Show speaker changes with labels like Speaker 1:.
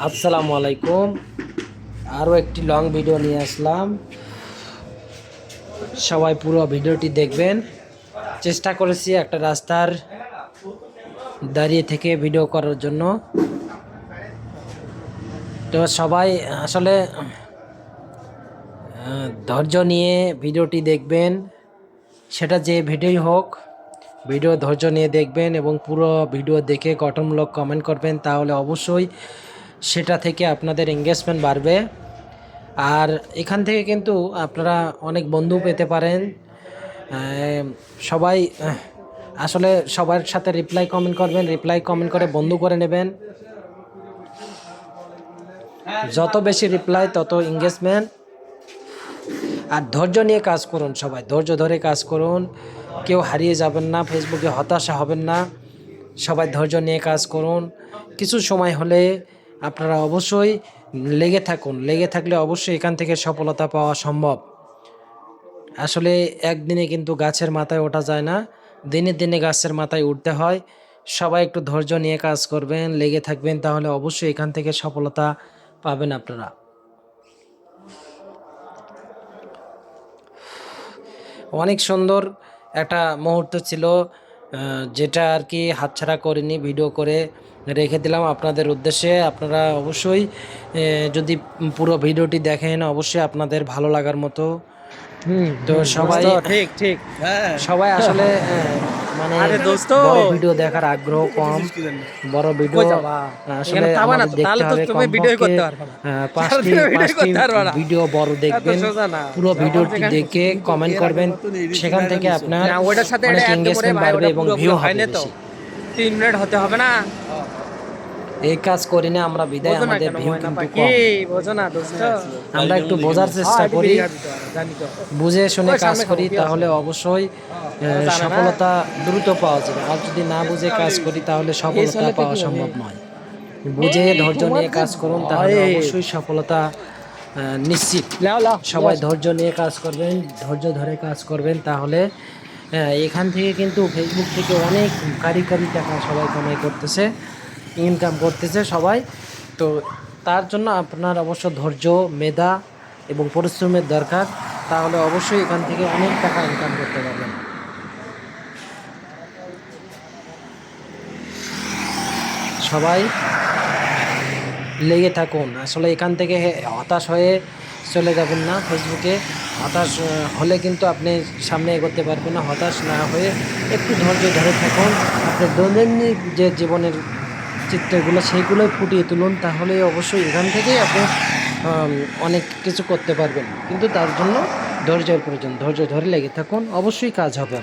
Speaker 1: আসসালামু আলাইকুম। আরও একটি লং ভিডিও নিয়ে আসলাম। সবাই পুরো ভিডিওটি দেখবেন। চেষ্টা করেছি একটা রাস্তার দাঁড়িয়ে থেকে ভিডিও করার জন্য। তো সবাই আসলে ধৈর্য নিয়ে ভিডিওটি দেখবেন। সেটা যে ভিডিওই হোক, ভিডিও ধৈর্য নিয়ে দেখবেন এবং পুরো ভিডিও দেখে গঠনমূলক কমেন্ট করবেন। তাহলে অবশ্যই সেটা থেকে আপনাদের এঙ্গেজমেন্ট বাড়বে। আর এখান থেকে কিন্তু আপনারা অনেক বন্ধু পেতে পারেন। সবাই আসলে সবার সাথে রিপ্লাই কমেন্ট করবেন, রিপ্লাই কমেন্ট করে বন্ধু করে নেবেন। যত বেশি রিপ্লাই তত এঙ্গেজমেন্ট। আর ধৈর্য নিয়ে কাজ করুন, সবাই ধৈর্য ধরে কাজ করুন। কেউ হারিয়ে যাবেন না, ফেসবুকে হতাশা হবেন না। সবাই ধৈর্য নিয়ে কাজ করুন। কিছু সময় হলে আপনারা অবশ্যই লেগে থাকুন। লেগে থাকলে অবশ্যই এখান থেকে সফলতা পাওয়া সম্ভব। আসলে একদিনে কিন্তু গাছের মাথায় ওঠা যায় না, দিনে দিনে গাছের মাথায় উঠতে হয়। সবাই একটু ধৈর্য নিয়ে কাজ করবেন, লেগে থাকবেন, তাহলে অবশ্যই এখান থেকে সফলতা পাবেন আপনারা। অনেক সুন্দর একটা মুহূর্ত ছিল, যেটা আর কি হাতছাড়া করিনি, ভিডিও করে রেখে দিলাম আপনাদের উদ্দেশ্যে। আপনারা অবশ্যই যদি পুরো ভিডিওটি দেখেন, অবশ্যই আপনাদের ভালো লাগার মতো। তো সবাই
Speaker 2: ঠিক ঠিক
Speaker 1: সবাই আসলে মানে বড় ভিডিও দেখার আগ্রহ কম। বড় ভিডিও আসলে আমাদের দেখতে হবে কমপক্ষে 5টি ভিডিও বড় দেখবেন। পুরো ভিডিওটি দেখে কমেন্ট করবেন, সেখান থেকে আপনার অনেক এঙ্গেজমেন্ট বাড়বে এবং ভিউ হবে বেশি।
Speaker 2: 3 মিনিট হতে হবে না।
Speaker 1: এই কাজ করি না আমরা বিদায়, আমাদের ভিউ কিন্তু কম।
Speaker 2: বোঝো না দোস্ত,
Speaker 1: আমরা একটু বোঝার চেষ্টা করি, বুঝে শুনে কাজ করি, তাহলে অবশ্যই সফলতা দ্রুত পাওয়া যাবে। আর যদি না বুঝে কাজ করি তাহলে সফলতা পাওয়া সম্ভব নয়। বুঝে ধৈর্য নিয়ে কাজ করুন, তাহলে অবশ্যই সফলতা নিশ্চিত। সবাই ধৈর্য নিয়ে কাজ করবেন, ধৈর্য ধরে কাজ করবেন, তাহলে এখান থেকে কিন্তু ফেসবুক থেকে অনেক কারি টাকা সবাই কামাই করতেছে, ইনকাম করতেছে সবাই। তো তার জন্য আপনার অবশ্য ধৈর্য, মেধা এবং পরিশ্রমের দরকার, তাহলে অবশ্যই এখান থেকে অনেক টাকা ইনকাম করতে পারবেন। সবাই লেগে থাকুন। আসলে এখান থেকে হতাশ হয়ে চলে যাবেন না ফেসবুকে। হতাশ হলে কিন্তু আপনি সামনে এগোতে পারবেন না। হতাশ না হয়ে একটু ধৈর্য ধরে থাকুন। আপনার দৈনন্দিন যে জীবনের চিত্রগুলো সেইগুলোই ফুটিয়ে তুলুন, তাহলে অবশ্যই এখান থেকেই আপনি অনেক কিছু করতে পারবেন। কিন্তু তার জন্য ধৈর্যের প্রয়োজন। ধৈর্য ধরে লেগে থাকুন, অবশ্যই কাজ হবে।